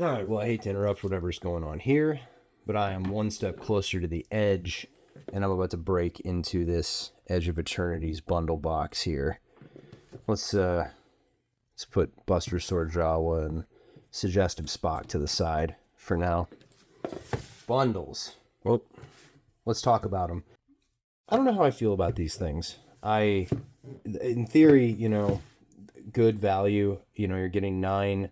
All right, well, I hate to interrupt whatever's going on here, but I am one step closer to the edge, and I'm about to break into this Edge of Eternity's bundle box here. Let's put Buster Sword Jawa and Suggestive Spock to the side for now. Bundles. Well, let's talk about them. I don't know how I feel about these things. In theory, good value. You're getting 9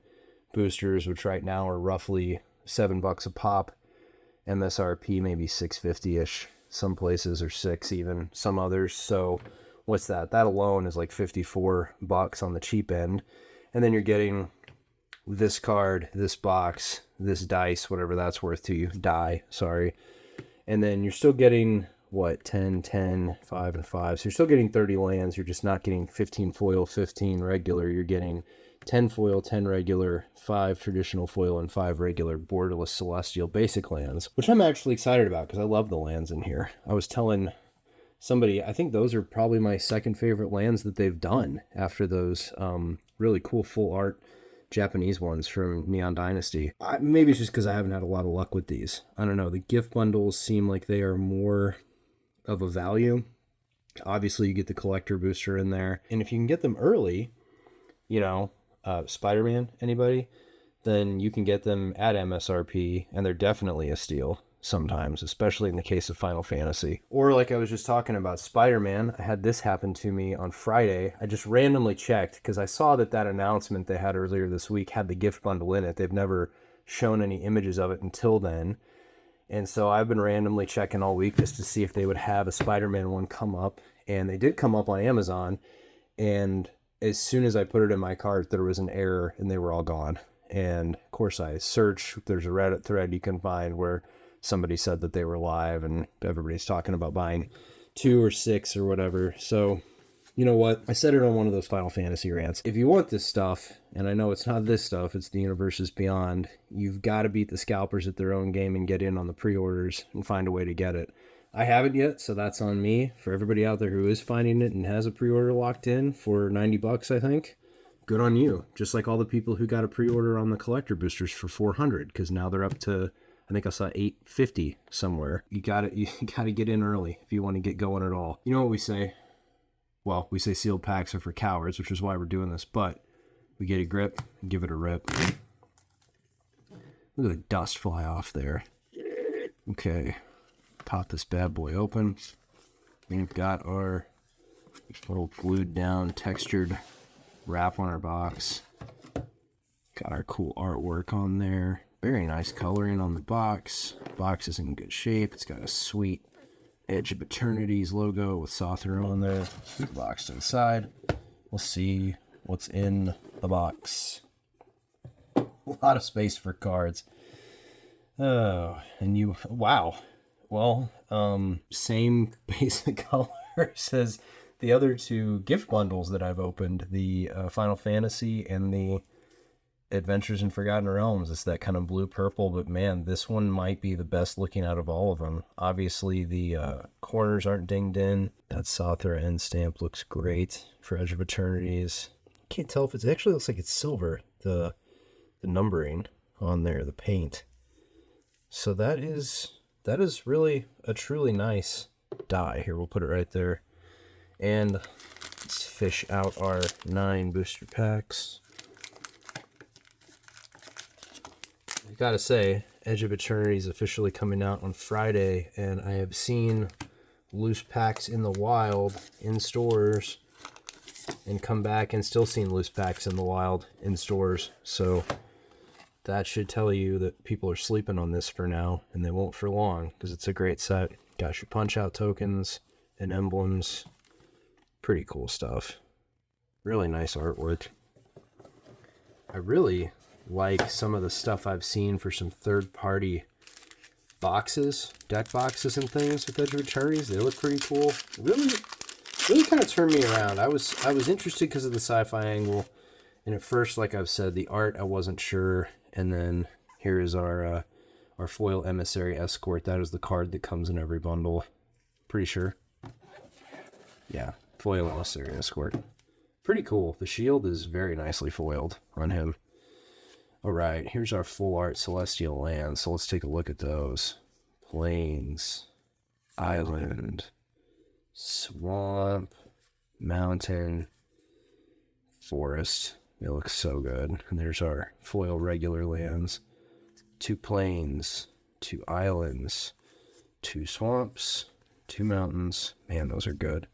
boosters, which right now are roughly $7 a pop. MSRP maybe 650-ish. Some places are 6 even, some others. So what's that? That alone is like $54 on the cheap end. And then you're getting this card, this box, this dice, whatever that's worth to you. Die, sorry. And then you're still getting, 10, 10, 5, and 5. So you're still getting 30 lands. You're just not getting 15 foil, 15 regular. You're getting 10 foil, 10 regular, 5 traditional foil, and 5 regular borderless celestial basic lands, which I'm actually excited about because I love the lands in here. I was telling somebody, I think those are probably my second favorite lands that they've done after those really cool full art Japanese ones from Neon Dynasty. Maybe it's just because I haven't had a lot of luck with these. I don't know. The gift bundles seem like they are more of a value. Obviously, you get the collector booster in there. And if you can get them early, Spider-Man, anybody, then you can get them at MSRP, and they're definitely a steal sometimes, especially in the case of Final Fantasy. Or like I was just talking about Spider-Man, I had this happen to me on Friday. I just randomly checked because I saw that announcement they had earlier this week had the gift bundle in it. They've never shown any images of it until then. And so I've been randomly checking all week just to see if they would have a Spider-Man one come up. And they did come up on Amazon. And as soon as I put it in my cart, there was an error and they were all gone. And of course I searched. There's a Reddit thread you can find where somebody said that they were live and everybody's talking about buying 2 or 6 or whatever. So you know what? I said it on one of those Final Fantasy rants. If you want this stuff, and I know it's not this stuff, it's the Universes Beyond, you've got to beat the scalpers at their own game and get in on the pre-orders and find a way to get it. I haven't yet, so that's on me. For everybody out there who is finding it and has a pre-order locked in for $90, I think, good on you. Just like all the people who got a pre-order on the collector boosters for $400, because now they're up to, I think I saw $850 somewhere. You gotta get in early if you want to get going at all. You know what we say? Well, we say sealed packs are for cowards, which is why we're doing this, but we get a grip and give it a rip. Look at the dust fly off there. Okay, pop this bad boy open. We've got our little glued down textured wrap on our box. Got our cool artwork on there. Very nice coloring on the box. Box is in good shape. It's got a sweet Edge of Eternity's logo with Sothra on there. Put the box to the side. We'll see what's in the box. A lot of space for cards. Oh, and wow. Well, same basic colors as the other 2 gift bundles that I've opened. The Final Fantasy and the Adventures in Forgotten Realms. It's that kind of blue-purple, but man, this one might be the best looking out of all of them. Obviously, the corners aren't dinged in. That Sothra end stamp looks great for Edge of Eternities. Can't tell if it actually looks like it's silver, the numbering on there, the paint. So that is really a truly nice die. Here, we'll put it right there. And let's fish out our 9 booster packs. I gotta say, Edge of Eternity is officially coming out on Friday, and I have seen loose packs in the wild in stores and come back and still seen loose packs in the wild in stores. So that should tell you that people are sleeping on this for now, and they won't for long, because it's a great set. Got your punch-out tokens and emblems. Pretty cool stuff. Really nice artwork. I really like some of the stuff I've seen for some third-party boxes, deck boxes and things with Edge of Eternities. They look pretty cool. Really kind of turned me around. I was interested because of the sci-fi angle, and at first, like I've said, the art I wasn't sure. And then here is our foil Emissary Escort. That is the card that comes in every bundle. Pretty sure. Yeah, foil Emissary Escort. Pretty cool. The shield is very nicely foiled on him. All right, here's our full art Celestial Lands. So let's take a look at those. Plains, island, swamp, mountain, forest. It looks so good. And there's our foil regular lands. 2 plains, 2 islands, 2 swamps, 2 mountains. Man, those are good.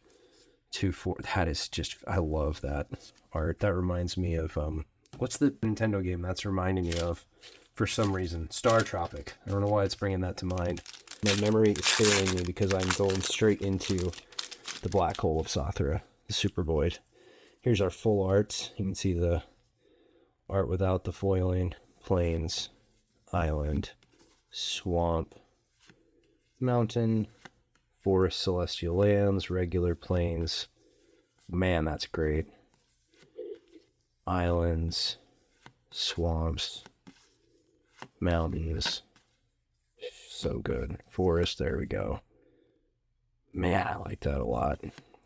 2 4. That is just, I love that art. That reminds me of what's the Nintendo game that's reminding you of for some reason? Star Tropic. I don't know why it's bringing that to mind. My memory is failing me because I'm going straight into the Black Hole of Sothra, the Super Void. Here's our full art. You can see the art without the foiling. Plains, island, swamp, mountain, forest, celestial lands, regular plains. Man, that's great. Islands, swamps, mountains. So good. Forest, there we go. Man, I like that a lot.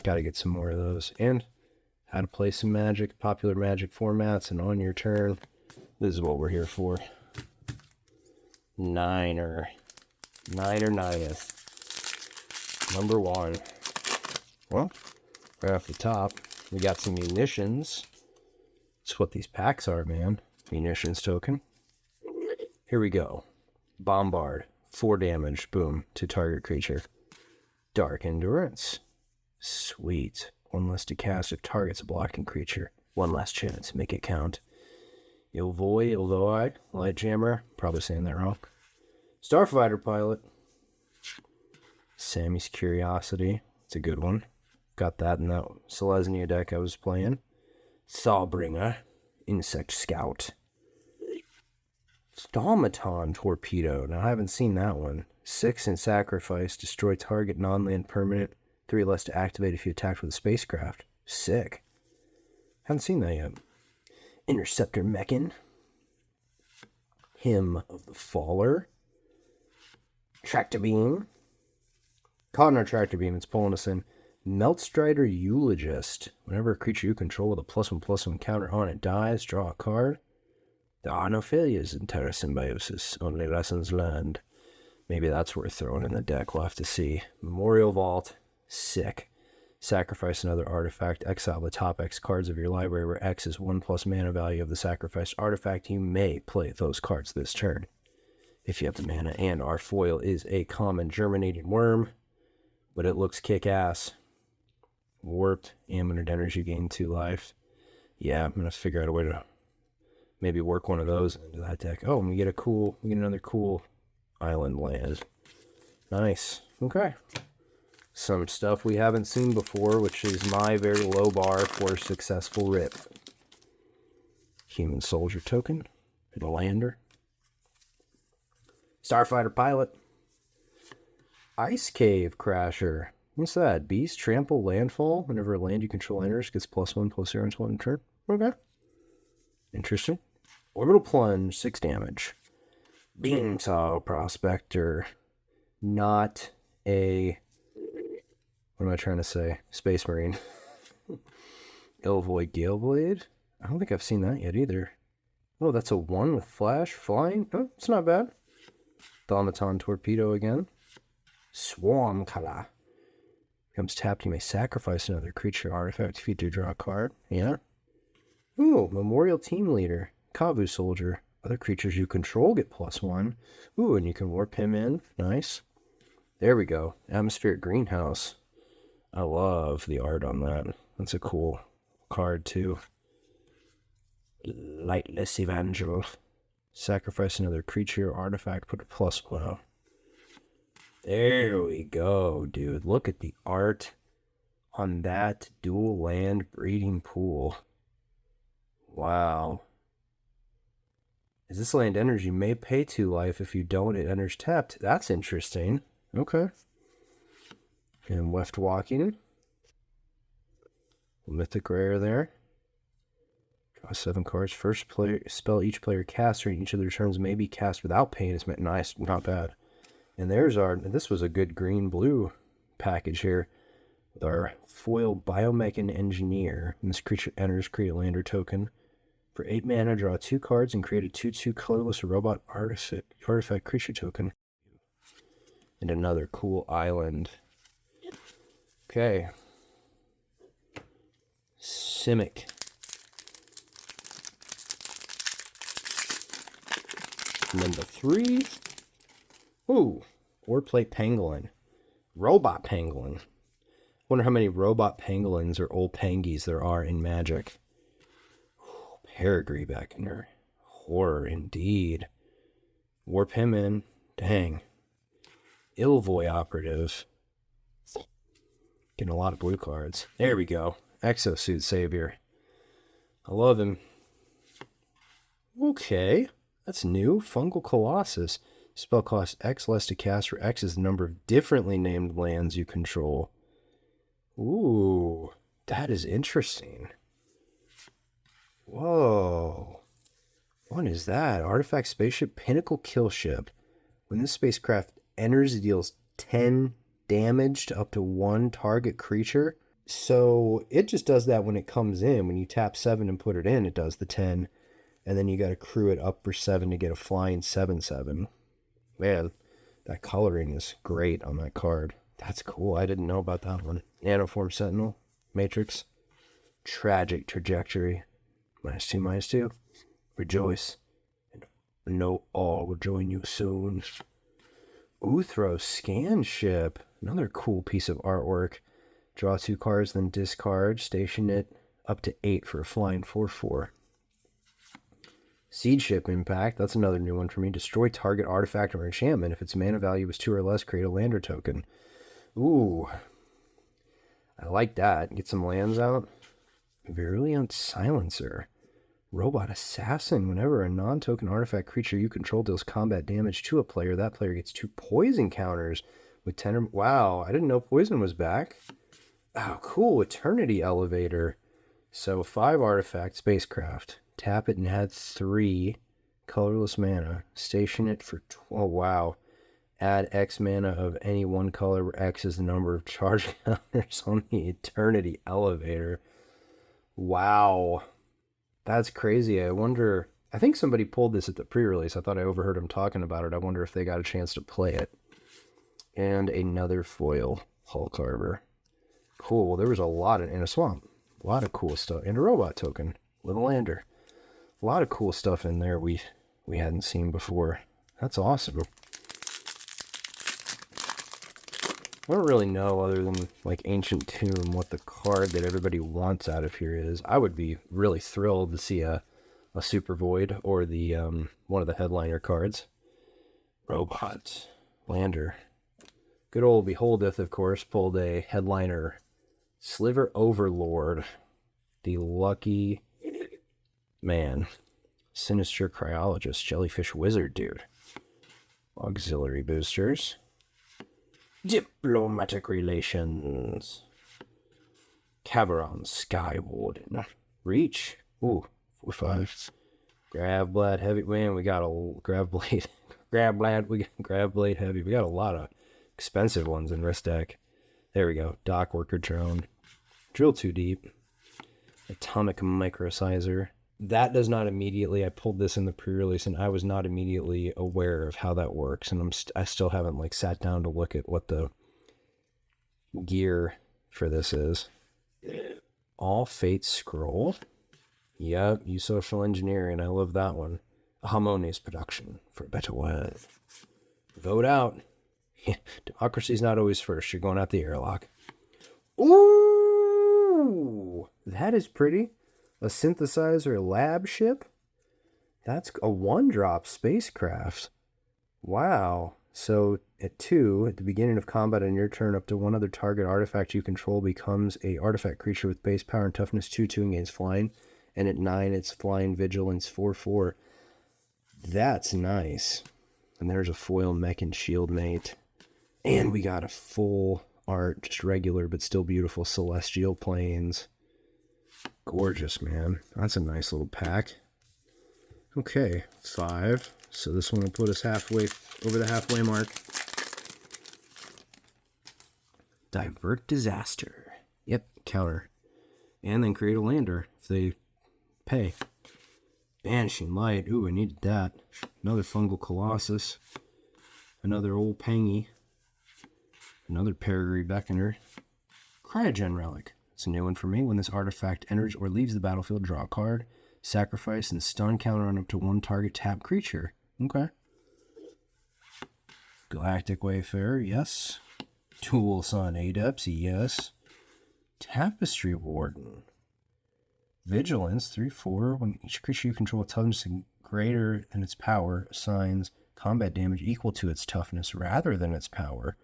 Gotta get some more of those. And how to play some Magic, popular Magic formats, and on your turn. This is what we're here for. Niner. Nineth. Number 1. Well, right off the top, we got some munitions. That's what these packs are, man. Munitions token. Here we go. Bombard. 4 damage. Boom. To target creature. Dark Endurance. Sweet. 1 less to cast if targets a blocking creature. 1 less chance. Make it count. Ilvoi. Light Jammer. Probably saying that wrong. Starfighter Pilot. Sammy's Curiosity. It's a good one. Got that in that Selesnya deck I was playing. Sawbringer. Insect Scout. Stomaton Torpedo. Now, I haven't seen that one. 6 in Sacrifice. Destroy target non-land permanent. 3 less to activate if you attacked with a spacecraft. Sick. Haven't seen that yet. Interceptor Mechan. Hymn of the Faller. Tractor Beam. Caught in our Tractor Beam, it's pulling us in. Meltstrider Eulogist. Whenever a creature you control with a +1/+1 counter on it dies, draw a card. There are no failures in Terra Symbiosis, only lessons learned. Maybe that's worth throwing in the deck, we'll have to see. Memorial Vault. Sick. Sacrifice another artifact. Exile the top X cards of your library where X is 1+ mana value of the sacrificed artifact. You may play those cards this turn, if you have the mana. And our foil is a common Germinating Worm, but it looks kick-ass. Warped. Ambient Energy, gain 2 life. Yeah, I'm going to figure out a way to maybe work one of those into that deck. Oh, and we get another cool island land. Nice. Okay. Some stuff we haven't seen before, which is my very low bar for successful rip. Human Soldier token. And a lander. Starfighter Pilot. Ice Cave Crasher. What's that? Beast, trample, landfall. Whenever a land you control enters, gets +1/+0 until end turn. Okay. Interesting. Orbital Plunge, 6 damage. Beamsaw Prospector. Not a... What am I trying to say? Space Marine. Ilvoi Galeblade. I don't think I've seen that yet either. Oh, that's a 1 with flash, flying. Oh, it's not bad. Thaumaton Torpedo again. Swarm Kala. Becomes tapped, you may sacrifice another creature artifact if you do draw a card. Yeah. Ooh, Memorial Team Leader. Kavu Soldier. Other creatures you control get +1. Ooh, and you can warp him in. Nice. There we go. Atmospheric Greenhouse. I love the art on that. That's a cool card, too. Lightless Evangel. Sacrifice another creature or artifact, put a +1. There we go, dude. Look at the art on that dual land breeding pool. Wow. Is this land energy? You may pay 2 life. If you don't, it enters tapped. That's interesting. Okay. And Weft Walking. Mythic Rare there. Draw 7 cards. First player spell each player casts during each of their turns may be cast without pain. It's nice, not bad. And there's this was a good green-blue package here. With our foil Biomechan Engineer. When this creature enters, create a lander token. For 8 mana, draw 2 cards and create a 2/2 colorless robot artifact creature token. And another cool island. Okay. Simic. Number 3. Ooh. Warplate Pangolin. Robot Pangolin. Wonder how many robot pangolins or old pangies there are in Magic. Peregrine Beckoner. Horror indeed. Warp him in. Dang. Ilvoy Operative. Getting a lot of blue cards. There we go. Exosuit Savior. I love him. Okay. That's new. Fungal Colossus. Spell costs X less to cast, where X is the number of differently named lands you control. Ooh. That is interesting. Whoa. What is that? Artifact Spaceship Pinnacle Killship. When this spacecraft enters, it deals 10 damage to up to 1 target creature. So it just does that when it comes in. When you tap 7 and put it in, it does the 10. And then you got to crew it up for 7 to get a flying 7/7. Man, that coloring is great on that card. That's cool. I didn't know about that one. Nanoform Sentinel. Matrix. Tragic Trajectory. -2/-2. Rejoice. And know all will join you soon. Uthros Scanship. Another cool piece of artwork. Draw 2 cards, then discard. Station it up to 8 for a flying 4/4. Seed Ship Impact. That's another new one for me. Destroy target artifact or enchantment. If its mana value is 2 or less, create a lander token. Ooh. I like that. Get some lands out. Virulent Silencer. Robot Assassin. Whenever a non-token artifact creature you control deals combat damage to a player, that player gets 2 poison counters with 10 or... Wow, I didn't know poison was back. Oh, cool. Eternity Elevator. So 5 artifact spacecraft. Tap it and add 3 colorless mana. Station it for... Oh, wow. Add X mana of any one color where X is the number of charge counters on the Eternity Elevator. Wow. That's crazy. I wonder... I think somebody pulled this at the pre-release. I thought I overheard them talking about it. I wonder if they got a chance to play it. And another foil Hull Carver. Cool. Well, there was a lot in a swamp. A lot of cool stuff. And a robot token with a lander. A lot of cool stuff in there we hadn't seen before. That's awesome. I don't really know, other than like Ancient Tomb, what the card that everybody wants out of here is. I would be really thrilled to see a Super Void or the one of the headliner cards. Robot Lander. Good old Beholdeth, of course, pulled a headliner. Sliver Overlord. The lucky man. Sinister Cryologist. Jellyfish Wizard, dude. Auxiliary boosters. Diplomatic Relations. Caveron Skywarden. Reach. Ooh, 4/5. Gravblade Heavy. Man, we got a Gravblade. We got Gravblade Heavy. We got a lot of expensive ones in this deck. There we go. Dock Worker Drone. Drill Too Deep. Atomic Microsizer. That does not immediately... I pulled this in the pre-release and I was not immediately aware of how that works. And I still haven't like sat down to look at what the gear for this is. All Fate Scroll. Yep, you social engineering. I love that one. A harmonious production, for a better word. Vote out. Democracy's not always first. You're going out the airlock. Ooh, that is pretty. A synthesizer lab ship? That's a 1-drop spacecraft. Wow. So at 2, at the beginning of combat on your turn, up to 1 other target artifact you control becomes a artifact creature with base power and toughness 2/2 and gains flying. And at 9, it's flying vigilance 4/4. That's nice. And there's a foil mech and shield mate. And we got a full art, just regular but still beautiful Celestial Planes. Gorgeous, man. That's a nice little pack. Okay, 5. So this one will put us halfway, over the halfway mark. Divert Disaster. Yep, counter. And then create a lander if they pay. Banishing Light. Ooh, I needed that. Another Fungal Colossus. Another Old Pangy. Another Perigee Beckoner. Cryogen Relic. It's a new one for me. When this artifact enters or leaves the battlefield, draw a card. Sacrifice and stun counter on up to one target tap creature. Okay. Galactic Wayfarer, yes. Dual Sun Adepts, yes. Tapestry Warden. Vigilance, 3/4. When each creature you control with toughness greater than its power assigns combat damage equal to its toughness rather than its power.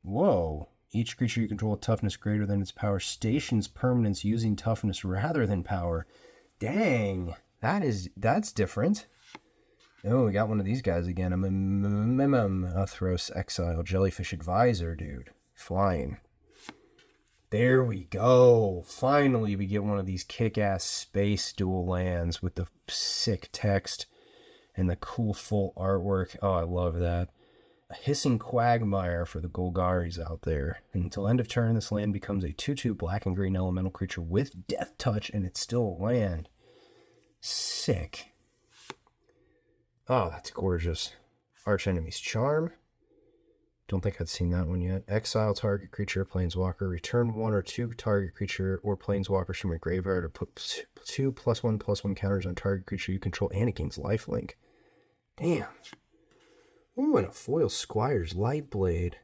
Whoa. Each creature you control with toughness greater than its power stations permanents using toughness rather than power. Dang. That's different. Oh, we got one of these guys again. I'm a Athros Exile Jellyfish Advisor, dude. Flying. There we go. Finally, we get one of these kick-ass space dual lands with the sick text and the cool full artwork. Oh, I love that. A Hissing Quagmire for the Golgaris out there. And until end of turn, this land becomes a 2/2 black and green elemental creature with Death Touch, and it's still a land. Sick. Oh, that's gorgeous. Archenemy's Charm. Don't think I'd seen that one yet. Exile target creature, planeswalker. Return 1 or 2 target creature or planeswalkers from your graveyard, or put 2 +1/+1 counters on target creature you control, and it gains lifelink. Damn. Ooh, and a foil Squire's Lightblade.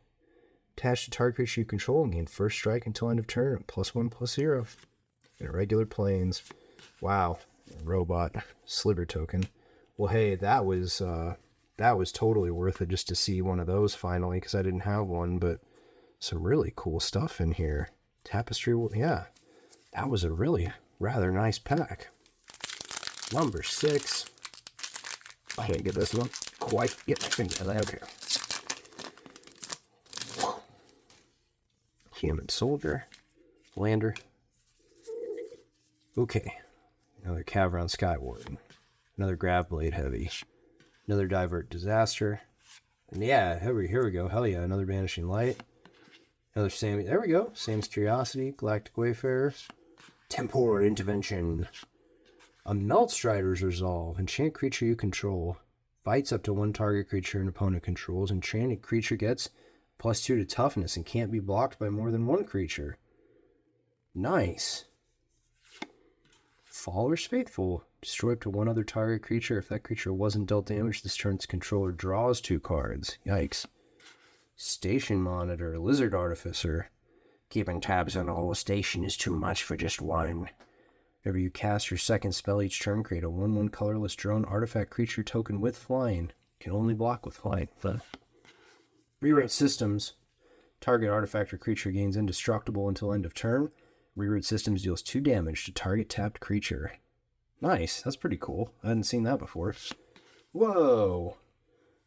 Attached to target creature you control and gain first strike until end of turn. +1/+0. And a regular planes. Wow. Robot Sliver token. Well, hey, that was totally worth it just to see one of those finally, because I didn't have one, but some really cool stuff in here. Tapestry, yeah, that was a really rather nice pack. Number 6. I can't get this one quite. Get my finger out here. Human Soldier. Lander. Okay. Another Cavron Skywarden. Another Graveblade Heavy. Another Divert Disaster. And yeah, here we go. Hell yeah, another Banishing Light. Another Sam. There we go. Sam's Curiosity. Galactic Wayfarer. Temporal Intervention. A Meltstrider's Resolve. Enchant creature you control. Fights up to one target creature an opponent controls. Enchanted creature gets +2 to toughness and can't be blocked by more than one creature. Nice. Faller's Faithful. Destroy up to one other target creature. If that creature wasn't dealt damage, this turn's controller draws 2 cards. Yikes. Station Monitor. Lizard Artificer. Keeping tabs on the whole station is too much for just one. Whenever you cast your second spell each turn, create a 1/1 colorless drone artifact creature token with flying. Can only block with flying. Reroute Systems. Target artifact or creature gains indestructible until end of turn. Reroute Systems deals 2 damage to target tapped creature. Nice. That's pretty cool. I hadn't seen that before. Whoa.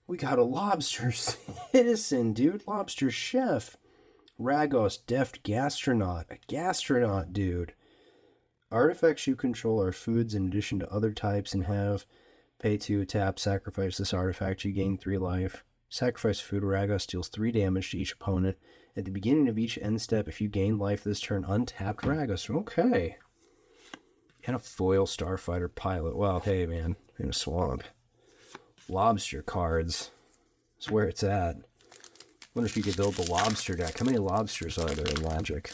We got a Lobster Citizen, dude. Lobster Chef. Ragos Deft Gastronaut. A gastronaut, dude. Artifacts you control are foods in addition to other types and have pay 2, tap, sacrifice this artifact, you gain 3 life. Sacrifice food, Ragos deals 3 damage to each opponent. At the beginning of each end step, if you gain life this turn, untapped Ragos. Okay. And a foil Starfighter Pilot. Well, hey man, in a swamp. Lobster cards. That's where it's at. Wonder if you could build the lobster deck. How many lobsters are there in Magic?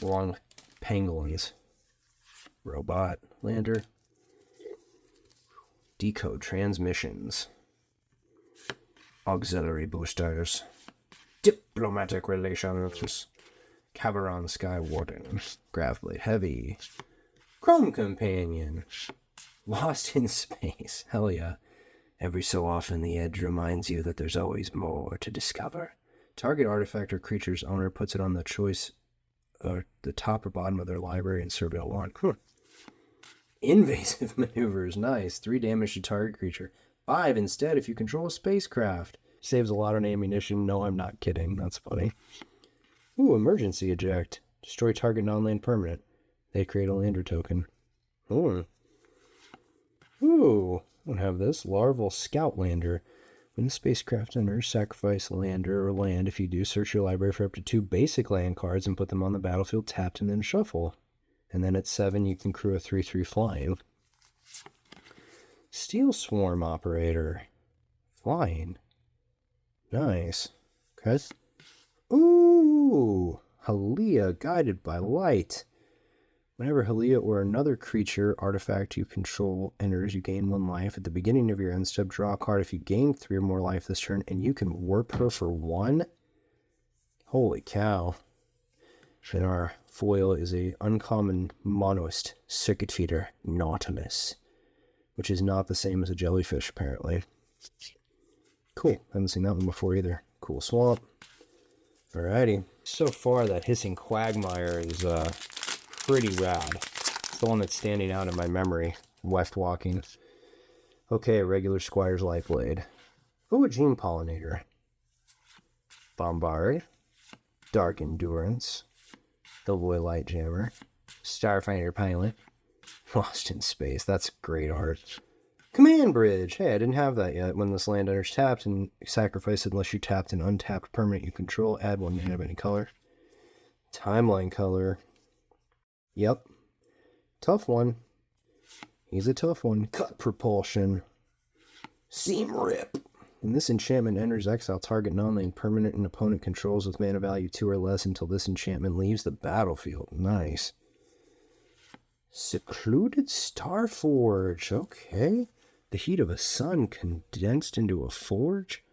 Along with pangolins. Robot. Lander. Decode Transmissions. Auxiliary Boosters. Diplomatic Relations. Cavern Skywarden. Graveblade Heavy. Chrome Companion. Lost in Space. Hell yeah. Every so often the edge reminds you that there's always more to discover. Target artifact or creature's owner puts it on the choice the top or bottom of their library and serve it a 1. Invasive Maneuvers. Nice. 3 damage to target creature. 5 instead if you control a spacecraft. Saves a lot on ammunition. No, I'm not kidding. That's funny. Ooh, Emergency Eject. Destroy target non-land permanent. They create a lander token. Ooh. Ooh. I don't have this. Larval Scout Lander. When the spacecraft enters, sacrifice a lander or land. If you do, search your library for up to 2 basic land cards and put them on the battlefield tapped and then shuffle. And then at 7, you can crew a 3/3 flying. Steel Swarm Operator. Flying. Nice. Okay. Ooh! Halia, Guided by Light. Whenever Halia or another creature, artifact you control enters, you gain 1 life. At the beginning of your end step, draw a card if you gain 3 or more life this turn, and you can warp her for 1. Holy cow. And our foil is a uncommon monoist circuit feeder, Nautilus, which is not the same as a jellyfish, apparently. Cool. Haven't seen that one before either. Cool swamp. Alrighty. So far, that Hissing Quagmire is pretty rad. It's the one that's standing out in my memory. Weft walking. Okay, regular Squire's Lifelblade. Oh, a Gene Pollinator. Bombard. Dark Endurance. Doughboy Lightjammer. Starfighter Pilot. Lost in Space. That's great art. Command Bridge. Hey, I didn't have that yet. When this land enters tapped and sacrifice unless you tapped an untapped permanent you control, add 1 mana of any color. Timeline color. Yep. Tough one. He's a tough one. Cut Propulsion. Seam Rip. When this enchantment enters exile, target non-land permanent an opponent controls with mana value 2 or less until this enchantment leaves the battlefield. Nice. Secluded Starforge. Okay. The heat of a sun condensed into a forge.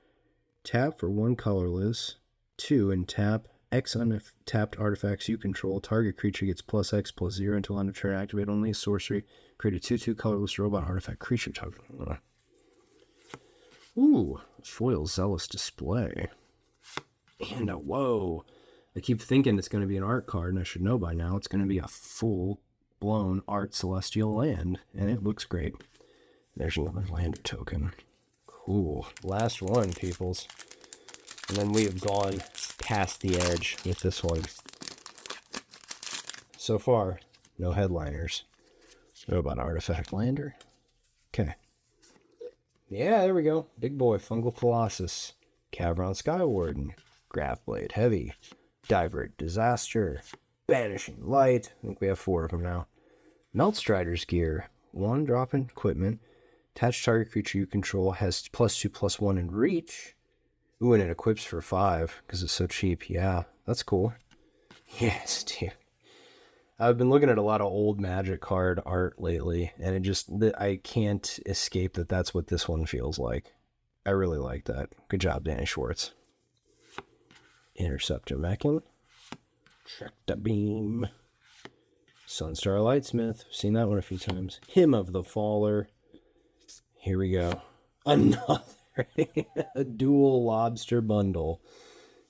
Tap for 1 colorless. 2 and tap. X untapped artifacts you control. Target creature gets +X/+0 until end of turn. Activate only a sorcery. Create a 2/2 colorless robot artifact creature token. Ooh, foil Zealous Display. And a whoa. I keep thinking it's going to be an art card, and I should know by now. It's going to be a full-blown art celestial land, and it looks great. There's another lander token. Cool. Last one, peoples. And then we have gone past the edge with this one. So far, no headliners. Robot Artifact Lander. Okay. Yeah, there we go. Big boy, Fungal Colossus. Cavron Skywarden. Graphblade Heavy. Divert Disaster. Banishing Light. I think we have 4 of them now. Meltstrider's Gear. 1 drop in equipment. Attached target creature you control has +2/+1 in reach. Ooh, and it equips for 5 because it's so cheap. Yeah, that's cool. Yes, dude. I've been looking at a lot of old Magic card art lately, and it just, I can't escape that that's what this one feels like. I really like that. Good job, Danny Schwartz. Interceptor Mechan. Check the Beam. Sunstar Lightsmith. Seen that one a few times. Hymn of the Faller. Here we go. Another. A dual lobster bundle.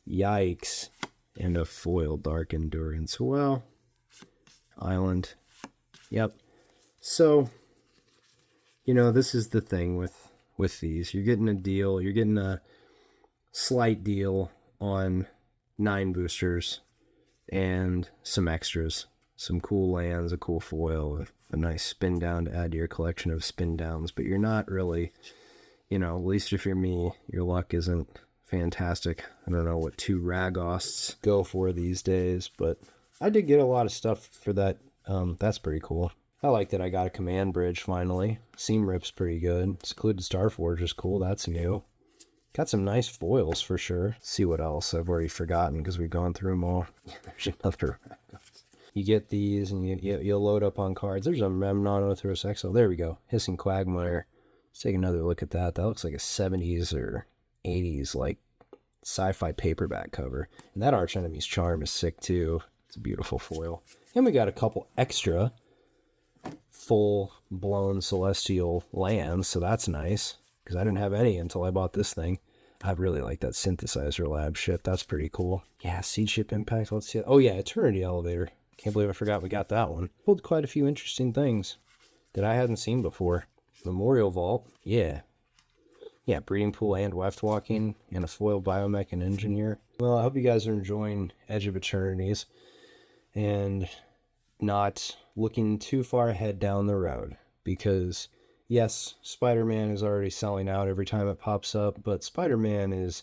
Yikes. And a foil Dark Endurance. Well, Island. Yep. So, you know, this is the thing with these. You're getting a deal. You're getting a slight deal on 9 boosters and some extras. Some cool lands, a cool foil, a nice spin down to add to your collection of spin downs. But you're not really, you know, at least if you're me, your luck isn't fantastic. I don't know what 2 Ragosts go for these days, but I did get a lot of stuff for that. That's pretty cool. I like that I got a Command Bridge finally. Seam Rip's pretty good. Secluded Starforge is cool. That's new. Got some nice foils for sure. Let's see what else I've already forgotten because we've gone through them all. There's another Ragos. You get these and you'll load up on cards. There's a Memnon Othros Exile. There we go. Hissing Quagmire. Let's take another look at that. That looks like a 70s or 80s like sci-fi paperback cover. And that Arch Enemy's Charm is sick too. It's a beautiful foil. And we got a couple extra full-blown celestial lands, so that's nice. Because I didn't have any until I bought this thing. I really like that Synthesizer Lab ship. That's pretty cool. Yeah, Seed Ship Impact. Let's see it. Oh yeah, Eternity Elevator. Can't believe I forgot we got that one. Pulled quite a few interesting things that I hadn't seen before. Memorial Vault. Yeah. Yeah, Breeding Pool and Weft Walking. And a foil Biomech and Engineer. Well, I hope you guys are enjoying Edge of Eternities. And not looking too far ahead down the road. Because, yes, Spider-Man is already selling out every time it pops up. But Spider-Man is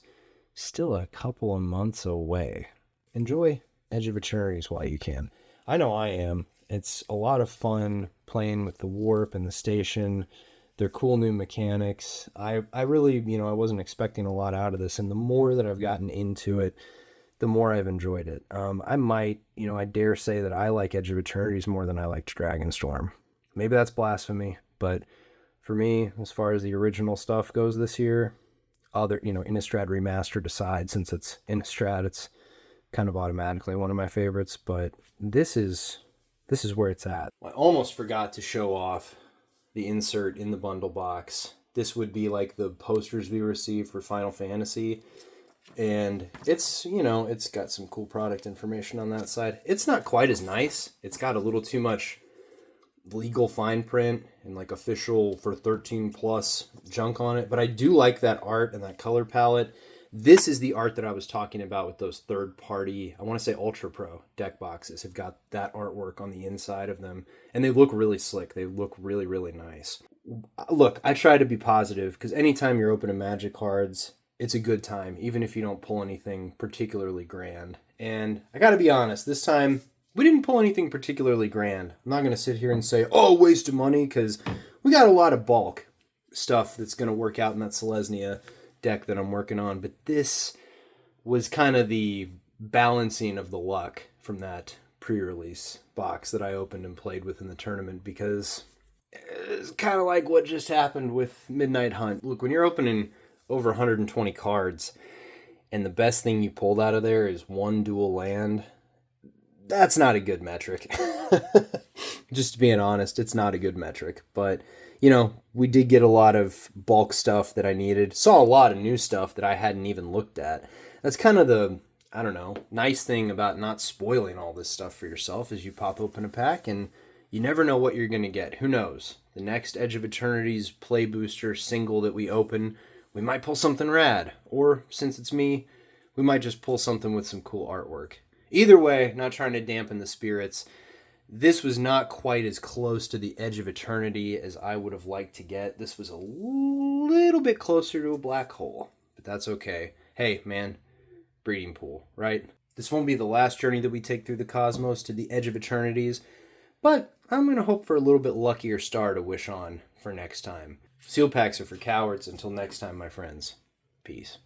still a couple of months away. Enjoy Edge of Eternities while you can. I know I am. It's a lot of fun playing with the warp and the station. They're cool new mechanics. I really, I wasn't expecting a lot out of this, and the more that I've gotten into it, the more I've enjoyed it. I might, I dare say that I like Edge of Eternities more than I liked Dragonstorm. Maybe that's blasphemy, but for me, as far as the original stuff goes this year, other, Innistrad Remastered aside, since it's Innistrad, it's kind of automatically one of my favorites, but this is where it's at. I almost forgot to show off the insert in the bundle box. This would be like the posters we received for Final Fantasy. And it's, it's got some cool product information on that side. It's not quite as nice. It's got a little too much legal fine print and like official for 13 plus junk on it. But I do like that art and that color palette. This is the art that I was talking about with those third party, I want to say Ultra Pro deck boxes have got that artwork on the inside of them. And they look really slick. They look really, really nice. Look, I try to be positive because anytime you're opening Magic cards, it's a good time, even if you don't pull anything particularly grand. And I got to be honest, this time we didn't pull anything particularly grand. I'm not going to sit here and say, oh, waste of money, because we got a lot of bulk stuff that's going to work out in that Selesnya deck that I'm working on. But this was kind of the balancing of the luck from that pre-release box that I opened and played with in the tournament, because it's kind of like what just happened with Midnight Hunt. Look, when you're opening over 120 cards, and the best thing you pulled out of there is one dual land, that's not a good metric. Just being honest, it's not a good metric. But, we did get a lot of bulk stuff that I needed. Saw a lot of new stuff that I hadn't even looked at. That's kind of the, nice thing about not spoiling all this stuff for yourself is you pop open a pack and you never know what you're going to get. Who knows? The next Edge of Eternities Play Booster single that we open, we might pull something rad, or since it's me, we might just pull something with some cool artwork. Either way, not trying to dampen the spirits, this was not quite as close to the Edge of Eternity as I would have liked to get. This was a little bit closer to a black hole, but that's okay. Hey, man, breeding pool, right? This won't be the last journey that we take through the cosmos to the Edge of Eternities, but I'm going to hope for a little bit luckier star to wish on for next time. Seal packs are for cowards. Until next time, my friends. Peace.